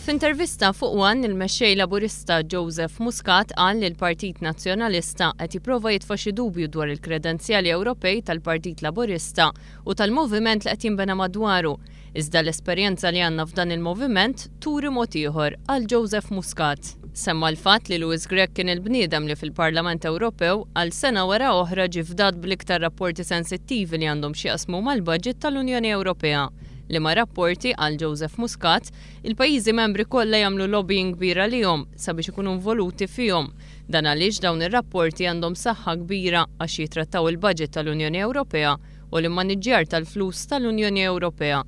F'intervista fuq One, il-mexxej Laburista Joseph Muscat qal li l-Partit Nazzjonalista qed jipprova jitfa' xi dubju dwar il-kredenzjali Ewropej tal-Partit Laburista u tal-moviment li qed jinbena madwaru. Iżda l-esperjenza li għandna f'dan il-moviment turi mod ieħor għal Joseph Muscat. Semma l-fatt li Louis Grech kien il-bniedem li fil-Parlament Ewropew għal sena wara oħra ġie fdat bl-iktar rapporti sensittivi li għandhom xi jaqsmu mal-budget tal-Unjoni Ewropea. Li ma' rapporti għal Joseph Muscat, il-pajjiżi membri kollha jagħmlu lobbying kbira lihom sabiex ikunu involuti fihom. Dan għaliex dawn ir-rapporti għandhom saħħa kbira għax jitrattaw il-budget tal-Unjoni Ewropea u l-immaniġġjar tal-flus tal-Unjoni Ewropea.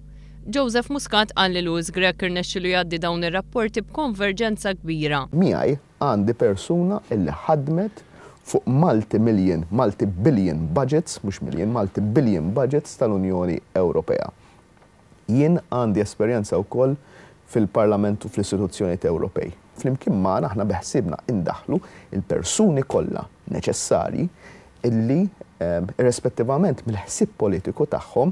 Joseph Muscat qal li Louis Grech irnexxielu jgħaddi dawn ir-rapporti b'konverġenza kbira. Miegħi għandi persuna illi ħadmet fuq multi-billion budgets, mhux million, multi-billion budgets tal-Unjoni Ewropea. Jien għandi esperjenza wkoll fil-Parlament u fl-istituzzjonijiet Ewropej. Flimkien magħna aħna beħsibna indaħlu il-persuni kollha neċessarji illi irrispettivament mill-ħsieb politiku tagħhom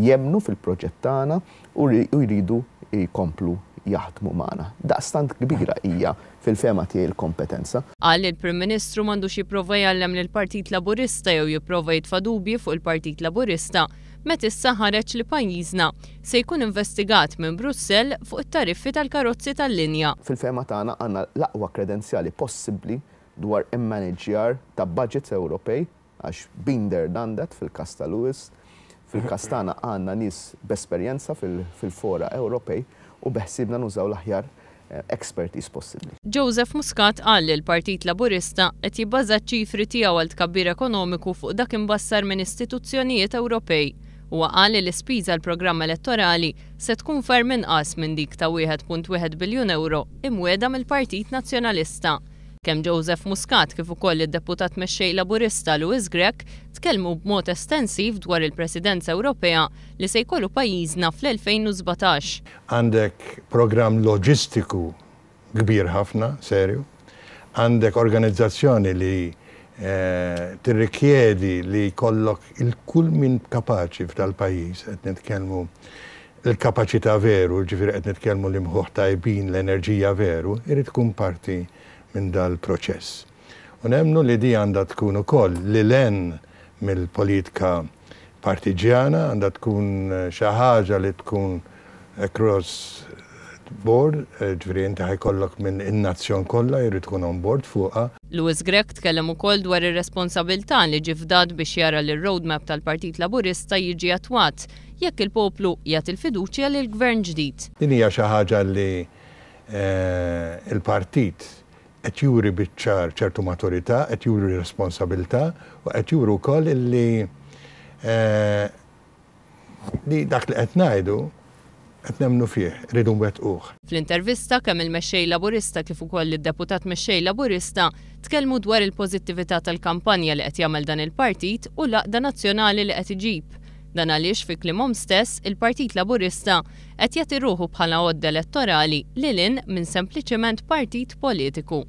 jemmnu fil-proġett tagħna u jridu jkomplu jaħdmu magħna. Daqstant kbira hija fil-fema tiegħi l-kompetenza. Qal li l-Prim Ministru m'għandux jipprova jgħallem lill-Partit Laburista jew jipprova jitfa' dubji fuq il-Partit Laburista meta issa ħareġ li pajjiżna se jkun investigat minn Brussell fuq it-tariffi tal-karozzi tal-linja. Fil-fema tagħna għandna l-aqwa kredenzjali possibbli dwar immaniġġjar ta' budgets Ewropej għax been there done that fil-każ ta' Louis. Fil-każ tagħna għandna nies b'esperjenza fil-fora Ewropej u beħsibna nużaw l-aħjar expertise possibbli. Joseph Muscat qal li l-Partit Laburista qed jibbaża ċ-ċifri tiegħu għal tkabbir ekonomiku fuq dak imbassar minn istituzzjonijiet Ewropej. Huwa qal li l-ispiża l-programm elettorali se tkun ferm inqas minn dik ta' 1.1 biljun euro imwiegħda mill-Partit Nazzjonalista. Kemm Joseph Muscat kif ukoll id-deputat mexxej Laburista Louis Grech tkellmu b'mod estensiv dwar il-Presidenza Ewropea li se jkollu pajjiżna fl-2017. Għandek programm loġistiku kbir ħafna, serju. Għandek organizzazzjoni li tirrikjedi li jkollok il-kull min kapaċi f'tal-pajjiż qed nitkellmu l-kapaċità veru, ġifieri qed nitkellmu l-imħuħ tajbin, l-enerġija veru, irid tkun parti minn dal-proċess. U nemmnu li di għandha tkun ukoll li len mill-politika partiġjana, għandha tkun xi ħaġa li tkun across board, ġifieri inti ħajkollok minn in-nazzjon kollha jrid tkun on board fuqha. Louis Grech tkellem ukoll dwar ir-responsabilità li ġie fdat biex jara li r-roadmap tal-Partit Laburista jiġi attwat jekk il-poplu jagħti l-fiduċja lil gvern ġdid. Din hija xi ħaġa li il-partit qed juri biċ-ċar ċertu maturità, qed juri responsabilità u qed juri wkoll li dak li qed ngħidu qed nemmnu fih, rridu nwettquh. Fl-intervista kemm il-mexxej Laburista kif ukoll id-deputat mexxej Laburista tkellmu dwar il-pożittività tal-kampanja li qed jagħmel dan il-partit u l-għaqda nazzjonali li qed iġib. Dan għaliex fi klimhom stess il-Partit Laburista qed jagħti ruħu bħala għodda elettorali lil hinn minn sempliċement partit politiku.